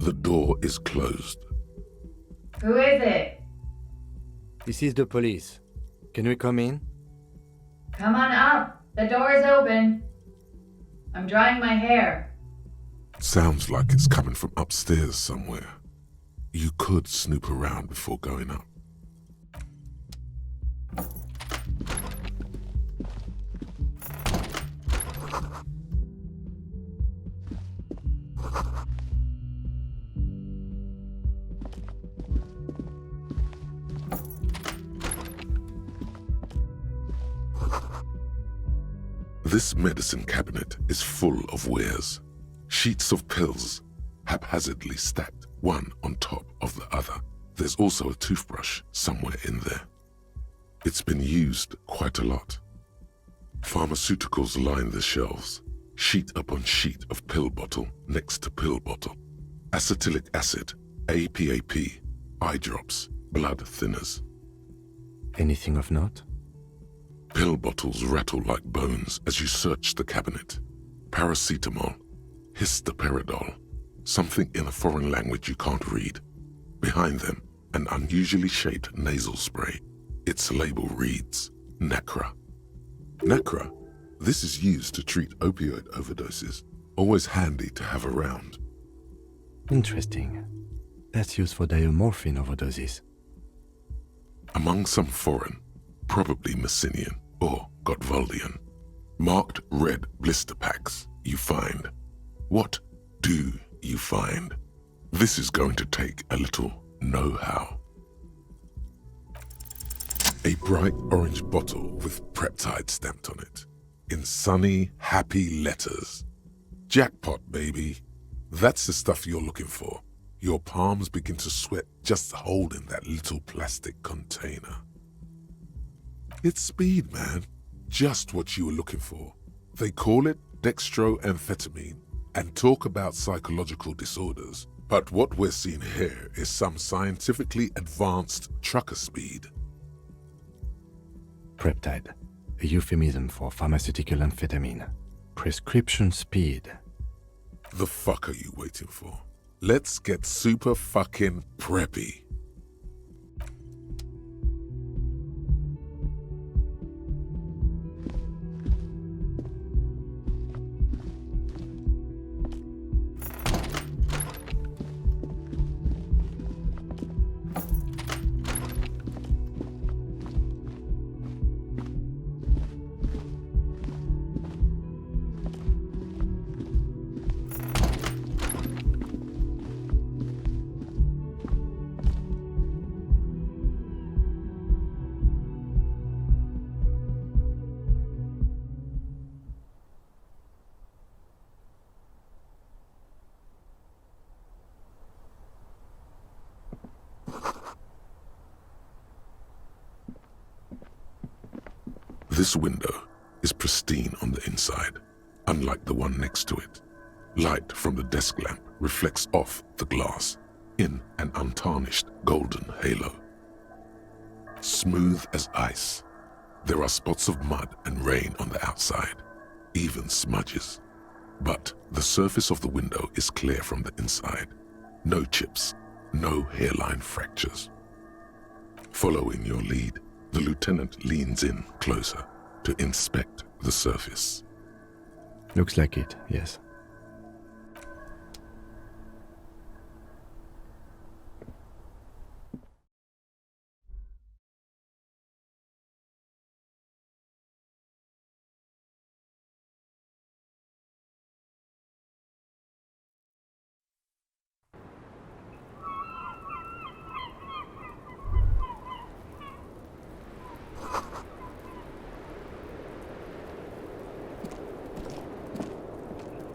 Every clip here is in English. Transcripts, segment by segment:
The door is closed. Who is it? This is the police. Can we come in? Come on up. The door is open. I'm drying my hair. Sounds like it's coming from upstairs somewhere. You could snoop around before going up. This medicine cabinet is full of wares. Sheets of pills, haphazardly stacked one on top of the other. There's also a toothbrush somewhere in there. It's been used quite a lot. Pharmaceuticals line the shelves, sheet upon sheet of pill bottle next to pill bottle. Acetylic acid, APAP, eye drops, blood thinners. Anything of note? Pill bottles rattle like bones as you search the cabinet. Paracetamol, histoperidol, something in a foreign language you can't read. Behind them, an unusually shaped nasal spray. Its label reads, Nacra. Nacra, this is used to treat opioid overdoses. Always handy to have around. Interesting. That's used for diamorphine overdoses. Among some foreign, probably Messinian or Gottwaldian, marked red blister packs you find. What do you find? This is going to take a little know-how. A bright orange bottle with peptide stamped on it, in sunny, happy letters. Jackpot, baby. That's the stuff you're looking for. Your palms begin to sweat just holding that little plastic container. It's speed, man. Just what you were looking for. They call it dextroamphetamine and talk about psychological disorders. But what we're seeing here is some scientifically advanced trucker speed. Peptide, a euphemism for pharmaceutical amphetamine. Prescription speed. The fuck are you waiting for? Let's get super fucking preppy. This window is pristine on the inside, unlike the one next to it. Light from the desk lamp reflects off the glass in an untarnished golden halo. Smooth as ice, there are spots of mud and rain on the outside, even smudges. But the surface of the window is clear from the inside. No chips, no hairline fractures. Following your lead, the lieutenant leans in closer to inspect the surface. Looks like it, yes.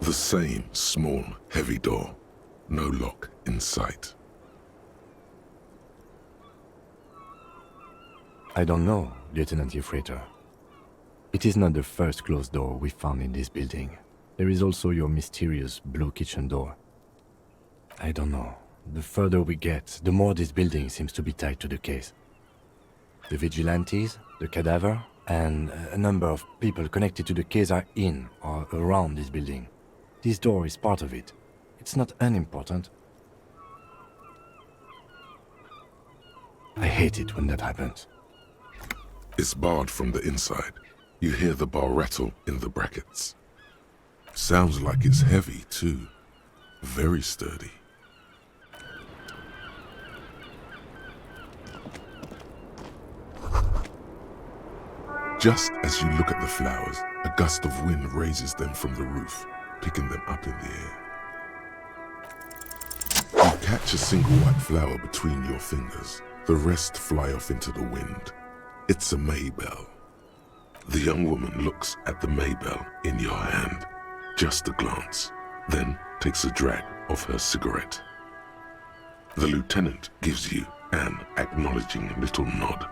The same small, heavy door. No lock in sight. I don't know, Lieutenant Yefreiter. It is not the first closed door we found in this building. There is also your mysterious blue kitchen door. I don't know. The further we get, the more this building seems to be tied to the case. The vigilantes, the cadaver, and a number of people connected to the case are in or around this building. This door is part of it. It's not unimportant. I hate it when that happens. It's barred from the inside. You hear the bar rattle in the brackets. Sounds like it's heavy, too. Very sturdy. Just as you look at the flowers, a gust of wind raises them from the roof, picking them up in the air. You catch a single white flower between your fingers. The rest fly off into the wind. It's a Maybell. The young woman looks at the Maybell in your hand, just a glance, then takes a drag of her cigarette. The lieutenant gives you an acknowledging little nod.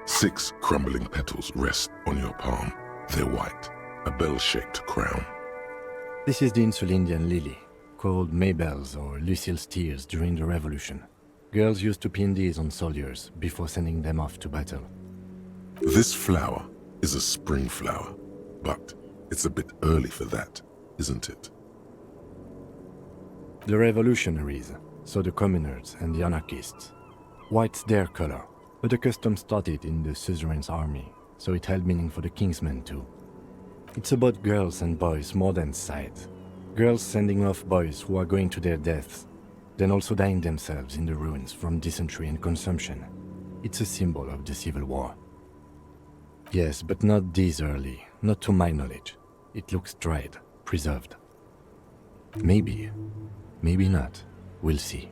Six crumbling petals rest on your palm. They're white, a bell-shaped crown. This is the Insulindian lily, called Maybells or Lucille's tears during the Revolution. Girls used to pin these on soldiers before sending them off to battle. This flower is a spring flower, but it's a bit early for that, isn't it? The revolutionaries, so the communards and the anarchists. White's their color, but the custom started in the suzerain's army, so it held meaning for the king's men too. It's about girls and boys more than sight. Girls sending off boys who are going to their deaths, then also dying themselves in the ruins from dysentery and consumption. It's a symbol of the Civil War. Yes, but not this early, not to my knowledge. It looks dried, preserved. Maybe, maybe not. We'll see.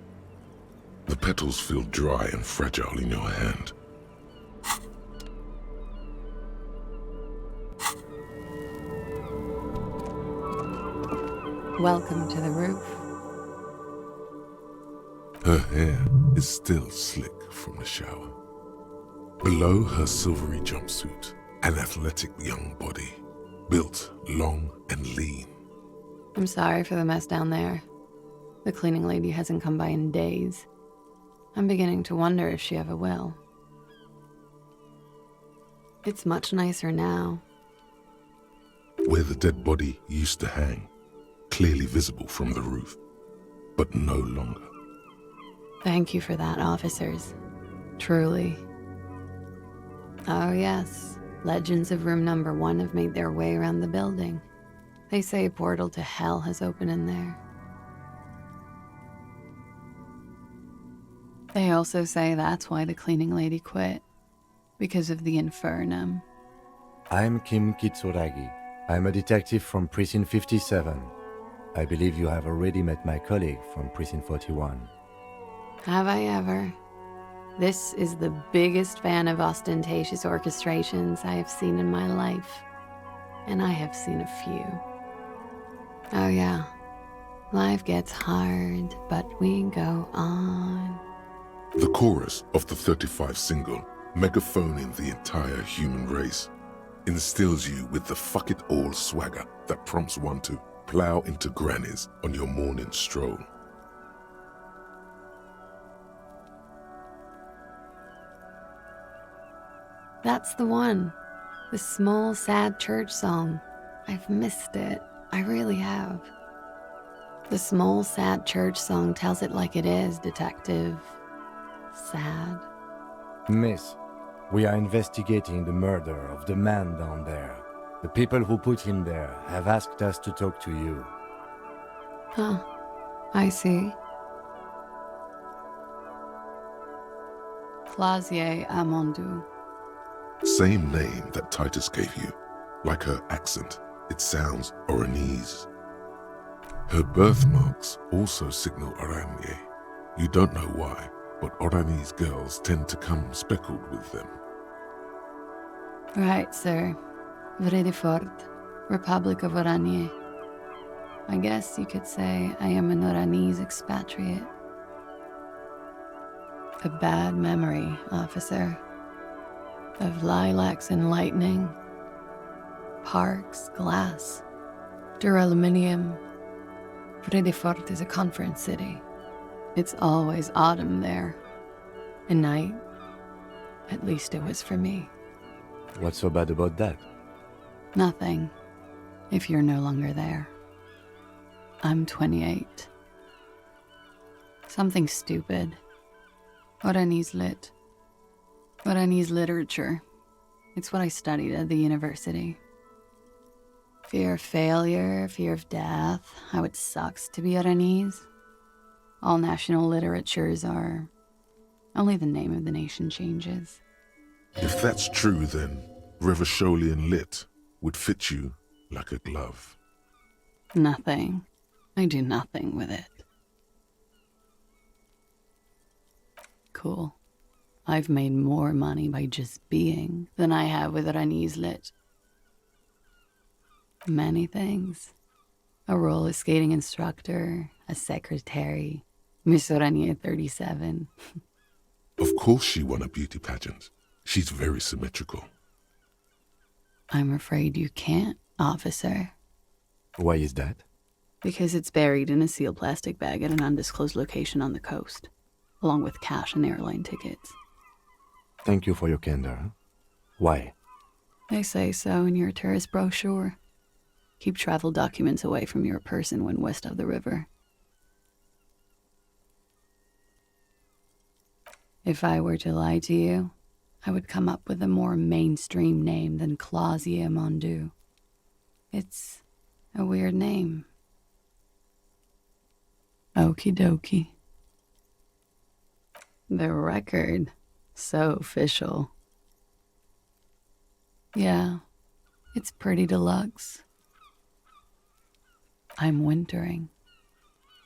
The petals feel dry and fragile in your hand. Welcome to the roof. Her hair is still slick from the shower. Below her silvery jumpsuit, an athletic young body, built long and lean. I'm sorry for the mess down there. The cleaning lady hasn't come by in days. I'm beginning to wonder if she ever will. It's much nicer now. Where the dead body used to hang, clearly visible from the roof, but no longer. Thank you for that, officers. Truly. Oh yes, legends of room number 1 have made their way around the building. They say a portal to hell has opened in there. They also say that's why the cleaning lady quit. Because of the infernum. I'm Kim Kitsuragi. I'm a detective from Precinct 57. I believe you have already met my colleague from Precinct 41. Have I ever? This is the biggest fan of ostentatious orchestrations I have seen in my life. And I have seen a few. Oh yeah, life gets hard, but we go on. The chorus of the 35 single, megaphoning the entire human race, instills you with the fuck it all swagger that prompts one to plow into grannies on your morning stroll. That's the one. The small, sad church song. I've missed it. I really have. The small, sad church song tells it like it is, detective. Sad. Miss, we are investigating the murder of the man down there. The people who put him there have asked us to talk to you. Huh. I see. Clausier Amandou. Same name that Titus gave you. Like her accent, it sounds Oranese. Her birthmarks also signal Oranje. You don't know why, but Oranese girls tend to come speckled with them. Right, sir. Vredefort, Republic of Oranje. I guess you could say I am an Oranese expatriate. A bad memory, officer. Of lilacs and lightning. Parks, glass, duraluminium. Vredefort is a conference city. It's always autumn there. And night. At least it was for me. What's so bad about that? Nothing, if you're no longer there. I'm 28. Something stupid. Oranese lit. Oranese literature. It's what I studied at the university. Fear of failure, fear of death, how it sucks to be Oranese. All national literatures are... Only the name of the nation changes. If that's true, then Revacholian lit would fit you like a glove. Nothing. I do nothing with it. Cool. I've made more money by just being than I have with Oranese lit. Many things. A roller skating instructor, a secretary, Miss Orania 37. Of course she won a beauty pageant. She's very symmetrical. I'm afraid you can't, officer. Why is that? Because it's buried in a sealed plastic bag at an undisclosed location on the coast, along with cash and airline tickets. Thank you for your candor. Why? They say so in your tourist brochure. Keep travel documents away from your person when west of the river. If I were to lie to you, I would come up with a more mainstream name than Clausia Mondu. It's a weird name. Okie dokie. The record. So official. Yeah, it's pretty deluxe. I'm wintering.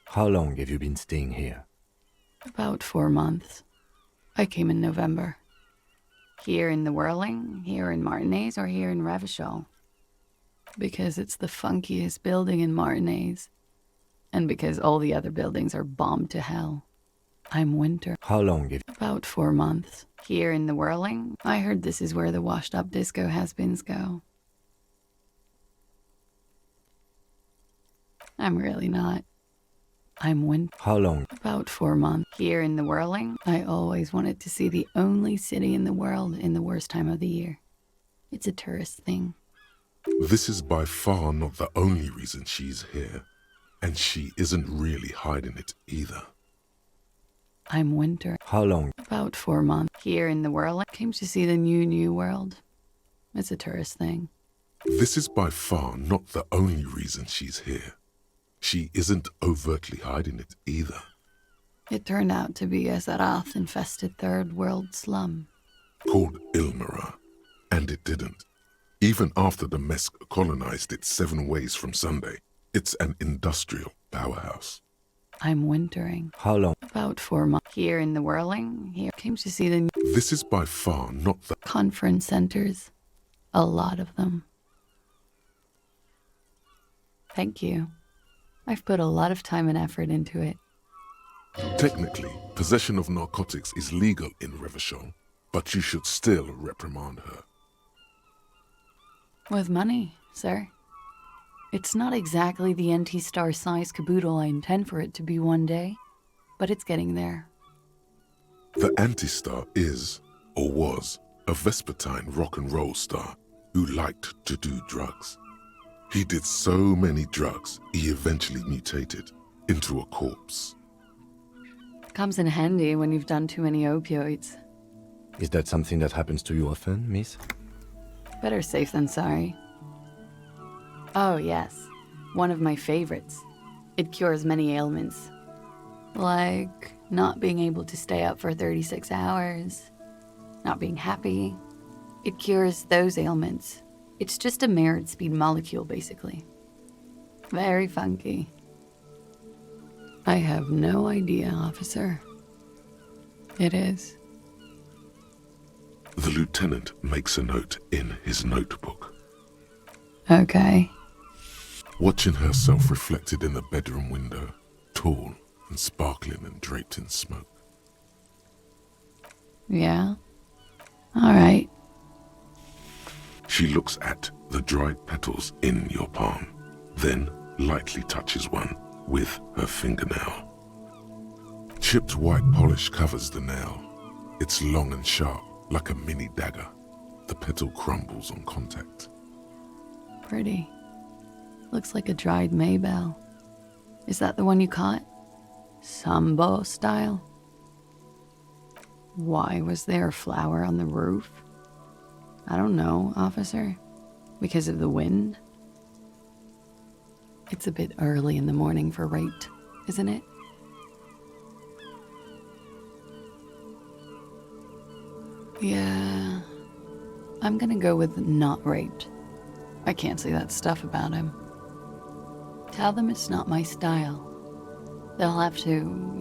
How long have you been staying here? About 4 months. I came in November. Here in the Whirling, here in Martinez, or here in Revachol. Because it's the funkiest building in Martinez. And because all the other buildings are bombed to hell. I'm winter. How long have About 4 months. Here in the Whirling, I heard this is where the washed-up disco has-beens go. I'm really not. I'm winter. How long? About 4 months. Here in the Whirling, I always wanted to see the only city in the world in the worst time of the year. It's a tourist thing. This is by far not the only reason she's here, and she isn't really hiding it either. I'm winter. How long? About 4 months. Here in the Whirling, came to see the new world. It's a tourist thing. This is by far not the only reason she's here. She isn't overtly hiding it either. It turned out to be a Zarath-infested third world slum. Called Ilmara, and it didn't. Even after the Mesk colonized it 7 ways from Sunday, it's an industrial powerhouse. I'm wintering. How long? About 4 months. Here in the Whirling, here came to see the This is by far not the conference centers. A lot of them. Thank you. I've put a lot of time and effort into it. Technically, possession of narcotics is legal in Revachol, but you should still reprimand her. With money, sir. It's not exactly the NT-star size caboodle I intend for it to be one day, but it's getting there. The Anti-Star is, or was, a Vespertine rock and roll star who liked to do drugs. He did so many drugs, he eventually mutated into a corpse. Comes in handy when you've done too many opioids. Is that something that happens to you often, miss? Better safe than sorry. Oh, yes. One of my favorites. It cures many ailments. Like not being able to stay up for 36 hours, not being happy. It cures those ailments. It's just a merit speed molecule, basically. Very funky. I have no idea, officer. It is. The lieutenant makes a note in his notebook. Okay. Watching herself reflected in the bedroom window, tall and sparkling and draped in smoke. Yeah? All right. She looks at the dried petals in your palm, then lightly touches one with her fingernail. Chipped white polish covers the nail. It's long and sharp, like a mini dagger. The petal crumbles on contact. Pretty. Looks like a dried maybell. Is that the one you caught? Sambo style? Why was there a flower on the roof? I don't know, officer. Because of the wind? It's a bit early in the morning for rape, isn't it? Yeah, I'm gonna go with not raped. I can't say that stuff about him. Tell them it's not my style. They'll have to,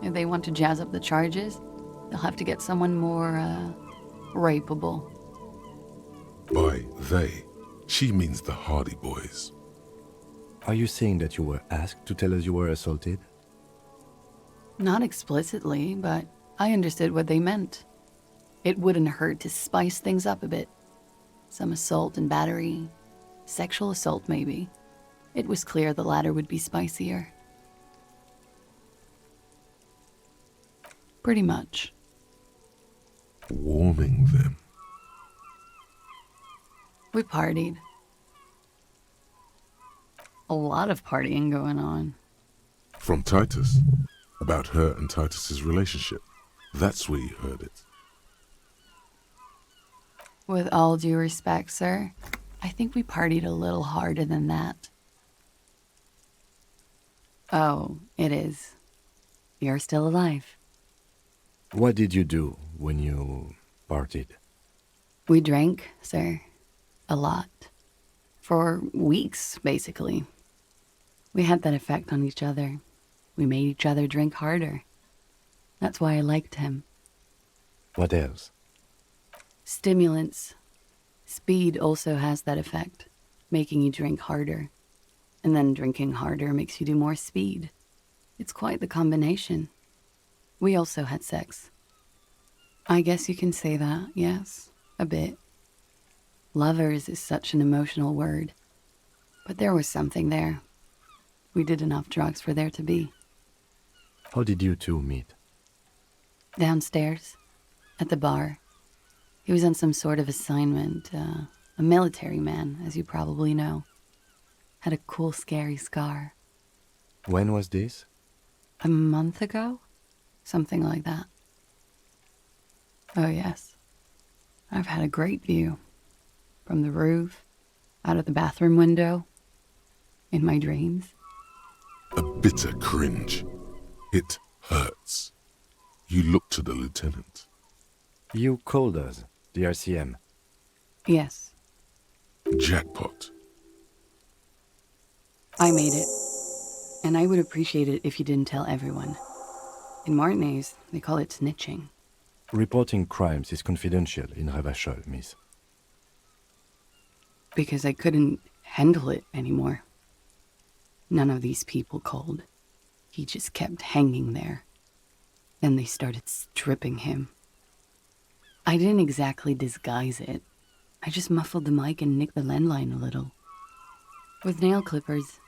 if they want to jazz up the charges, they'll have to get someone more, rapeable. By they, she means the Hardy Boys. Are you saying that you were asked to tell us you were assaulted? Not explicitly, but I understood what they meant. It wouldn't hurt to spice things up a bit. Some assault and battery, sexual assault maybe. It was clear the latter would be spicier. Pretty much. Warming them. We partied. A lot of partying going on. From Titus. About her and Titus's relationship. That's where you heard it. With all due respect, sir, I think we partied a little harder than that. Oh, it is. You're still alive. What did you do when you partied? We drank, sir. A lot. For weeks, basically. We had that effect on each other. We made each other drink harder. That's why I liked him. What else? Stimulants. Speed also has that effect, making you drink harder. And then drinking harder makes you do more speed. It's quite the combination. We also had sex. I guess you can say that, yes, a bit. Lovers is such an emotional word. But there was something there. We did enough drugs for there to be. How did you two meet? Downstairs, at the bar. He was on some sort of assignment, a military man, as you probably know. Had a cool, scary scar. When was this? A month ago? Something like that. Oh, yes. I've had a great view. From the roof, out of the bathroom window, in my dreams. A bitter cringe. It hurts. You look to the lieutenant. You called us, the RCM. Yes, Jackpot. I made it. And I would appreciate it if you didn't tell everyone. In Martinez, they call it snitching. Reporting crimes is confidential in Revachol, miss. Because I couldn't handle it anymore. None of these people called. He just kept hanging there. Then they started stripping him. I didn't exactly disguise it. I just muffled the mic and nicked the landline a little. With nail clippers.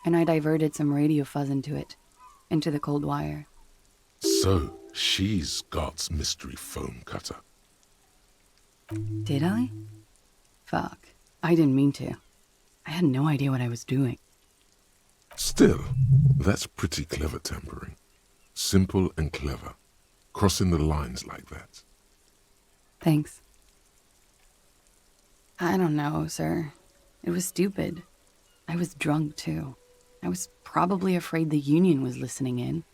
And I diverted some radio fuzz into it. Into the cold wire. So, she's God's mystery phone cutter. Did I? Fuck. I didn't mean to. I had no idea what I was doing. Still, that's pretty clever tampering. Simple and clever. Crossing the lines like that. Thanks. I don't know, sir. It was stupid. I was drunk, too. I was probably afraid the union was listening in.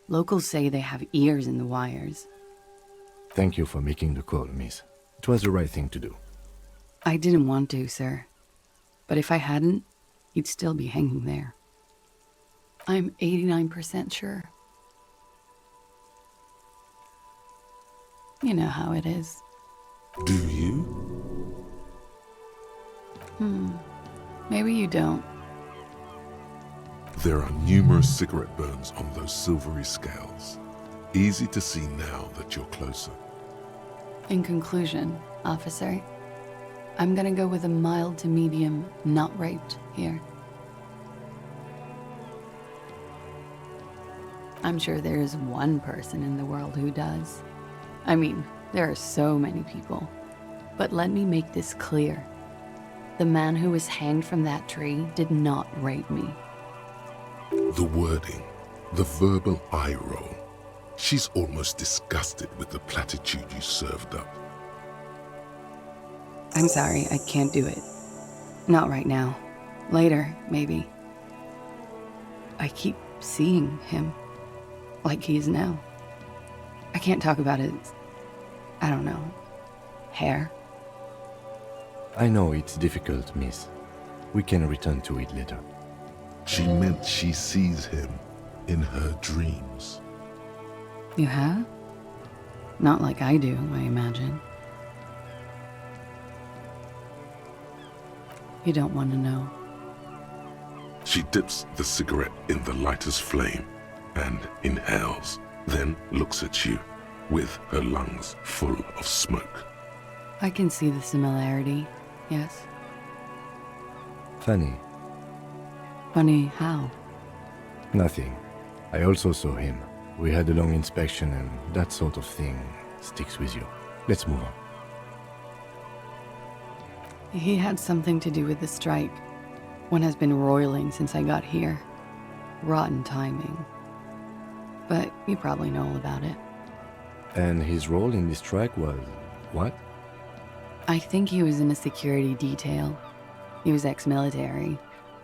Locals say they have ears in the wires. Thank you for making the call, miss. It was the right thing to do. I didn't want to, sir. But if I hadn't, he'd still be hanging there. I'm 89% sure. You know how it is. Do you? Maybe you don't. There are numerous cigarette burns on those silvery scales. Easy to see now that you're closer. In conclusion, officer, I'm gonna go with a mild to medium not raped here. I'm sure there is one person in the world who does. I mean, there are so many people. But let me make this clear. The man who was hanged from that tree did not rape me. The wording, the verbal eye roll. She's almost disgusted with the platitude you served up. I'm sorry, I can't do it. Not right now. Later, maybe. I keep seeing him, like he is now. I can't talk about his, I don't know, hair. I know it's difficult, miss. We can return to it later. She meant she sees him in her dreams. You have? Not like I do, I imagine. You don't want to know. She dips the cigarette in the lighter's flame and inhales, then looks at you with her lungs full of smoke. I can see the similarity, yes. Funny. Funny how? Nothing. I also saw him. We had a long inspection and that sort of thing sticks with you. Let's move on. He had something to do with the strike. One has been roiling since I got here. Rotten timing. But you probably know all about it. And his role in this strike was what? I think he was in a security detail. He was ex-military,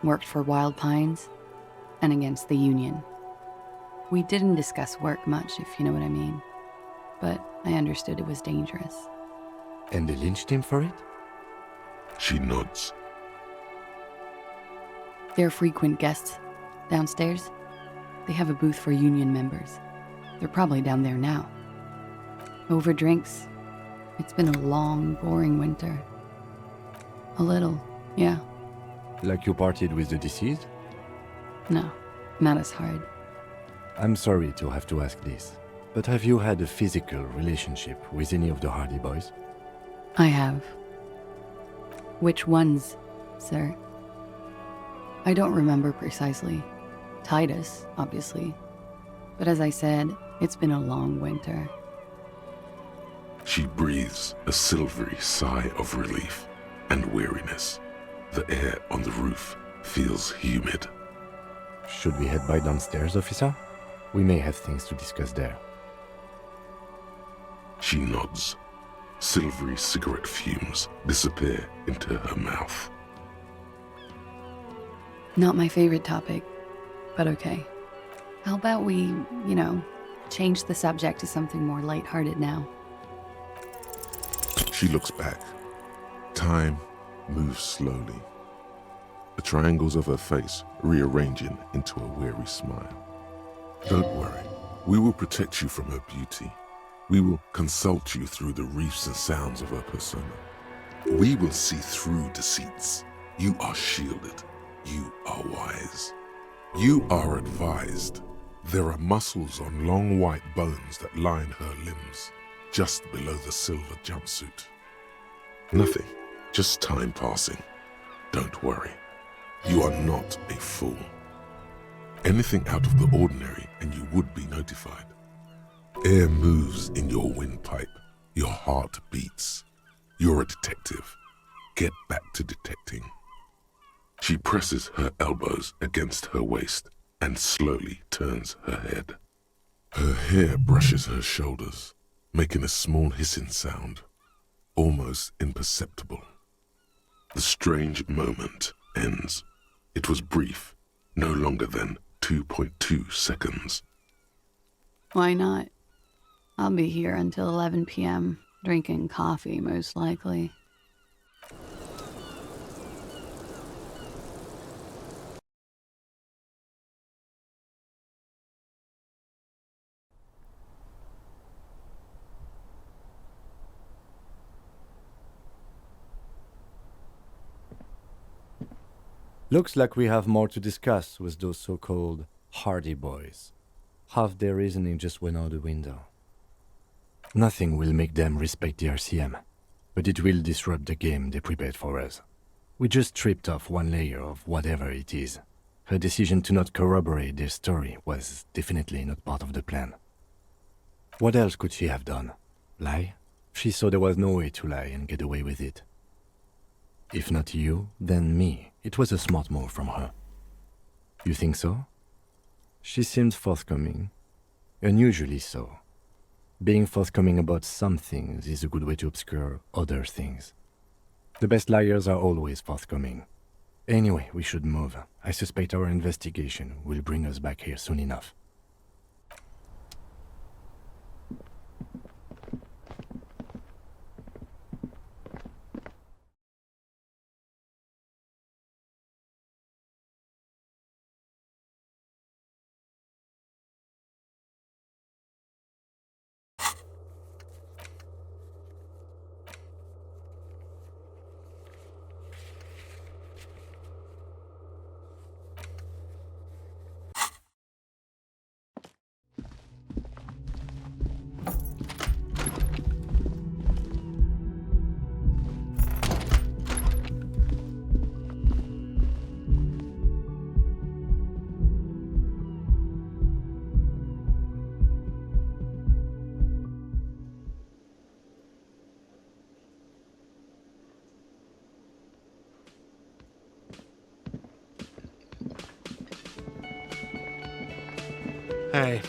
worked for Wild Pines, and against the Union. We didn't discuss work much, if you know what I mean. But I understood it was dangerous. And they lynched him for it? She nods. They're frequent guests downstairs. They have a booth for Union members. They're probably down there now. Over drinks. It's been a long, boring winter. A little, yeah. Like you partied with the deceased? No, not as hard. I'm sorry to have to ask this, but have you had a physical relationship with any of the Hardy Boys? I have. Which ones, sir? I don't remember precisely. Titus, obviously. But as I said, it's been a long winter. She breathes a silvery sigh of relief and weariness. The air on the roof feels humid. Should we head by downstairs, officer? We may have things to discuss there. She nods. Silvery cigarette fumes disappear into her mouth. Not my favorite topic, but okay. How about we, change the subject to something more lighthearted now? She looks back. Time moves slowly. The triangles of her face rearranging into a weary smile. Don't worry. We will protect you from her beauty. We will consult you through the reefs and sounds of her persona. We will see through deceits. You are shielded. You are wise. You are advised. There are muscles on long white bones that line her limbs, just below the silver jumpsuit. Nothing, just time passing. Don't worry. You are not a fool. Anything out of the ordinary and you would be notified. Air moves in your windpipe. Your heart beats. You're a detective. Get back to detecting. She presses her elbows against her waist and slowly turns her head. Her hair brushes her shoulders, making a small hissing sound, almost imperceptible. The strange moment ends. It was brief, no longer than 2.2 seconds. Why not? I'll be here until 11 p.m., drinking coffee, most likely. Looks like we have more to discuss with those so-called Hardy Boys. Half their reasoning just went out the window. Nothing will make them respect the RCM, but it will disrupt the game they prepared for us. We just stripped off one layer of whatever it is. Her decision to not corroborate their story was definitely not part of the plan. What else could she have done? Lie? She saw there was no way to lie and get away with it. If not you, then me. It was a smart move from her. You think so? She seemed forthcoming. Unusually so. Being forthcoming about some things is a good way to obscure other things. The best liars are always forthcoming. Anyway, we should move. I suspect our investigation will bring us back here soon enough. Hey,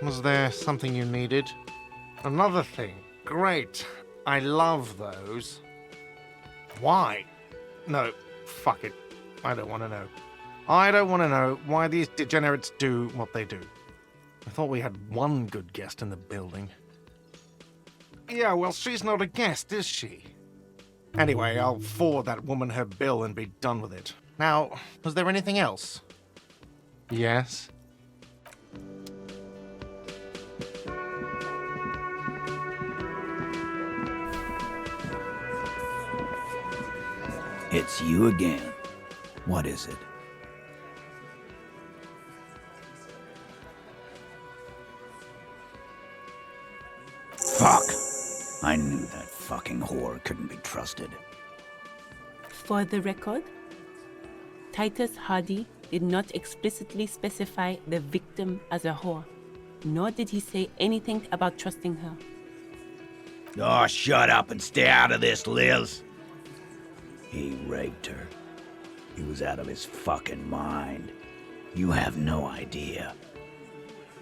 was there something you needed? Another thing. Great. I love those. Why? No, fuck it. I don't want to know. I don't want to know why these degenerates do what they do. I thought we had one good guest in the building. Yeah, well, she's not a guest, is she? Anyway, I'll forward that woman her bill and be done with it. Now, was there anything else? Yes? It's you again. What is it? Fuck! I knew that fucking whore couldn't be trusted. For the record, Titus Hardy did not explicitly specify the victim as a whore, nor did he say anything about trusting her. Oh, shut up and stay out of this, Liz. He raped her. He was out of his fucking mind. You have no idea.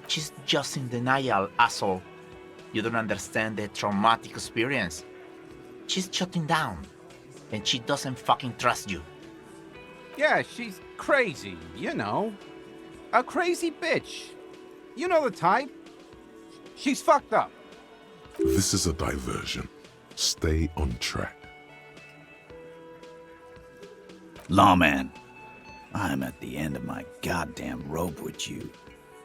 She's just in denial, asshole. You don't understand the traumatic experience. She's shutting down, and she doesn't fucking trust you. Yeah, she's crazy, you know. A crazy bitch. You know the type. She's fucked up. This is a diversion. Stay on track. Lawman, I'm at the end of my goddamn rope with you.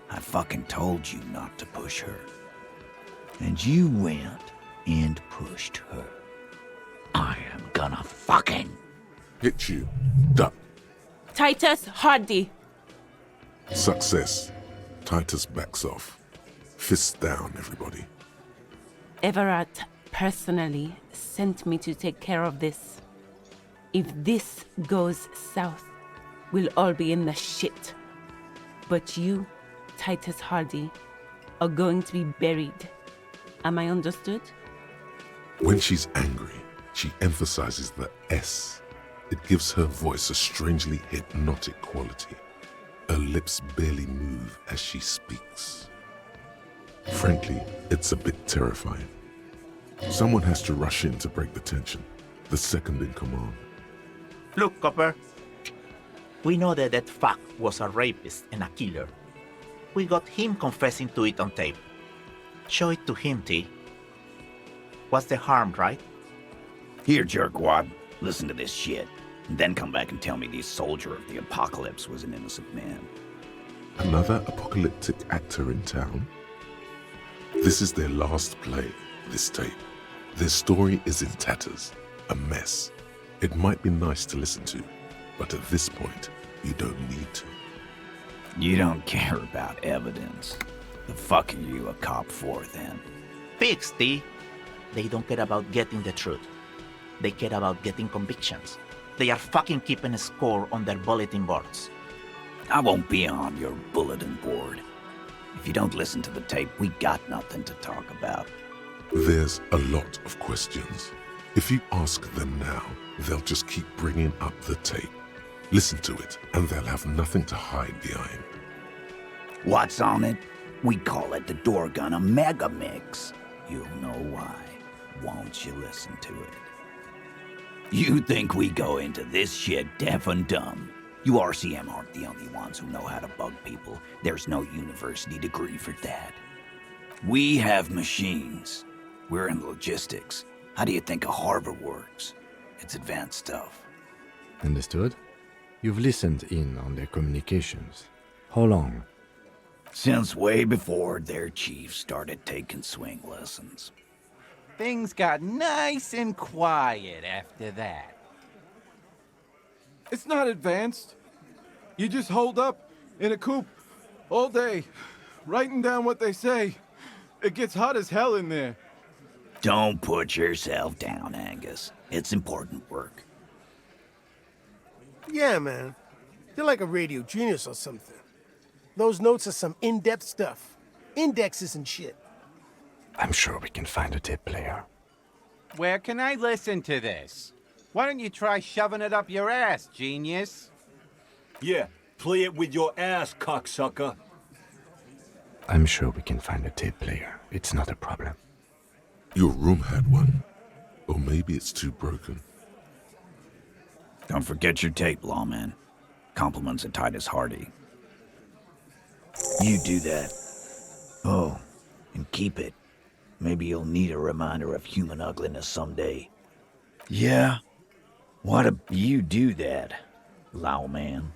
I fucking told you not to push her. And you went and pushed her. I am gonna fucking... Hit you. Duck. Titus Hardy! Success. Titus backs off. Fists down, everybody. Everett personally sent me to take care of this. If this goes south, we'll all be in the shit. But you, Titus Hardy, are going to be buried. Am I understood? When she's angry, she emphasizes the S. It gives her voice a strangely hypnotic quality. Her lips barely move as she speaks. Frankly, it's a bit terrifying. Someone has to rush in to break the tension. The second in command. Look, Copper. We know that that fuck was a rapist and a killer. We got him confessing to it on tape. Show it to him, T. What's the harm, right? Here, jerkwad, listen to this shit. And then come back and tell me the soldier of the apocalypse was an innocent man. Another apocalyptic actor in town? This is their last play, this tape. Their story is in tatters, a mess. It might be nice to listen to, but at this point, you don't need to. You don't care about evidence. The fuck are you a cop for, then? Pigs, T. They don't care about getting the truth. They care about getting convictions. They are fucking keeping a score on their bulletin boards. I won't be on your bulletin board. If you don't listen to the tape, we got nothing to talk about. There's a lot of questions. If you ask them now, they'll just keep bringing up the tape. Listen to it, and they'll have nothing to hide behind. What's on it? We call it the Doorgunner Megamix. You'll know why. Won't you listen to it? You think we go into this shit deaf and dumb? You RCM aren't the only ones who know how to bug people. There's no university degree for that. We have machines. We're in logistics. How do you think a harbor works? It's advanced stuff. Understood? You've listened in on their communications. How long? Since way before their chief started taking swing lessons. Things got nice and quiet after that. It's not advanced. You just hold up in a coop all day, writing down what they say. It gets hot as hell in there. Don't put yourself down, Angus. It's important work. Yeah, man. You're like a radio genius or something. Those notes are some in-depth stuff. Indexes and shit. I'm sure we can find a tape player. Where can I listen to this? Why don't you try shoving it up your ass, genius? Yeah, play it with your ass, cocksucker. I'm sure we can find a tape player. It's not a problem. Your room had one. Or maybe it's too broken. Don't forget your tape, lawman. Compliments of Titus Hardy. You do that. Oh, and keep it. Maybe you'll need a reminder of human ugliness someday. Yeah? Why do you do that, lawman?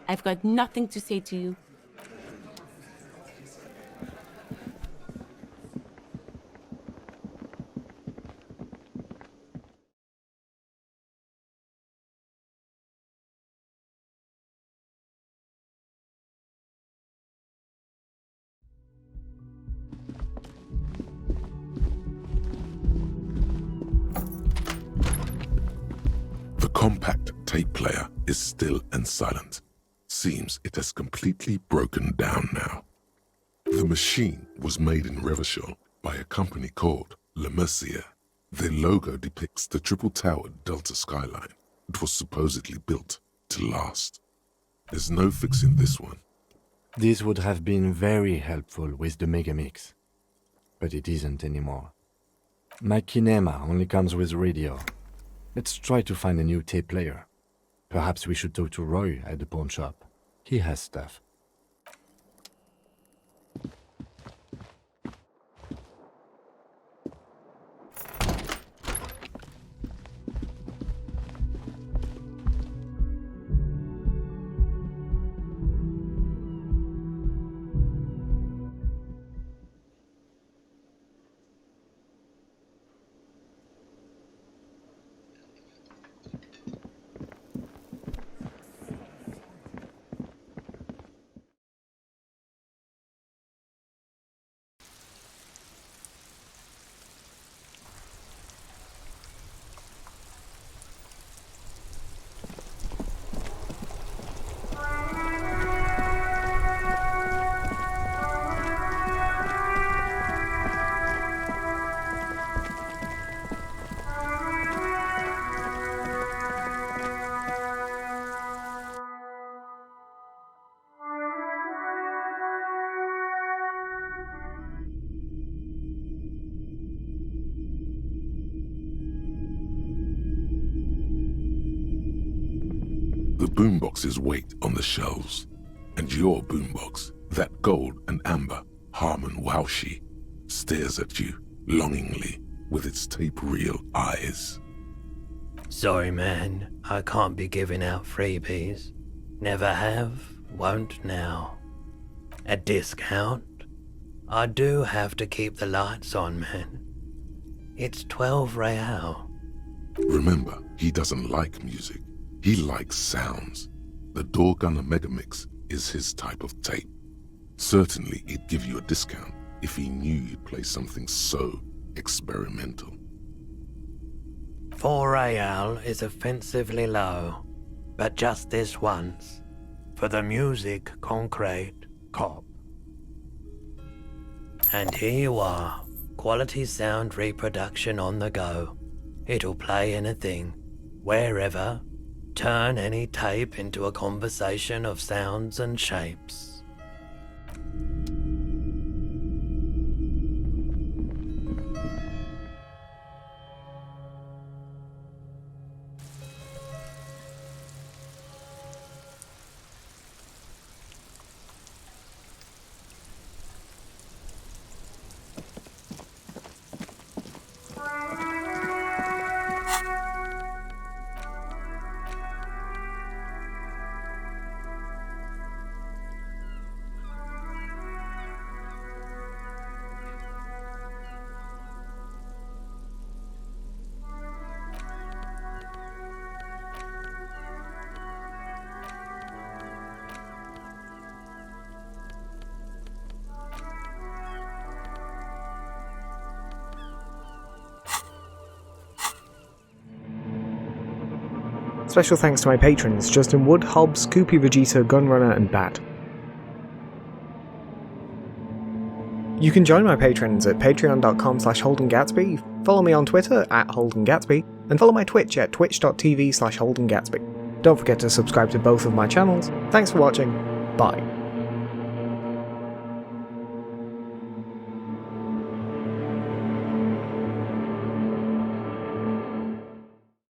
I've got nothing to say to you. The compact tape player is still and silent. Seems it has completely broken down now. The machine was made in Revachol by a company called Le Mercier. Their logo depicts the triple-towered Delta skyline. It was supposedly built to last. There's no fixing this one. This would have been very helpful with the Megamix. But it isn't anymore. My kinema only comes with radio. Let's try to find a new tape player. Perhaps we should talk to Roy at the pawn shop. He has stuff. The boomboxes wait on the shelves. And your boombox, that gold and amber Harmon Waushi, stares at you longingly with its tape reel eyes. Sorry, man. I can't be giving out freebies. Never have, won't now. A discount? I do have to keep the lights on, man. It's 12 real. Remember, he doesn't like music. He likes sounds. The Doorgunner Megamix is his type of tape. Certainly he'd give you a discount if he knew you'd play something so experimental. 4 real is offensively low, but just this once. For the music, concrete, cop. And here you are, quality sound reproduction on the go. It'll play anything, wherever, turn any tape into a conversation of sounds and shapes. Special thanks to my patrons, Justin Wood, Hobbs, Koopy Vegeta, Gunrunner and Bat. You can join my patrons at patreon.com/HoldenGatsby, follow me on Twitter @HoldenGatsby, and follow my Twitch at twitch.tv/HoldenGatsby. Don't forget to subscribe to both of my channels. Thanks for watching, bye.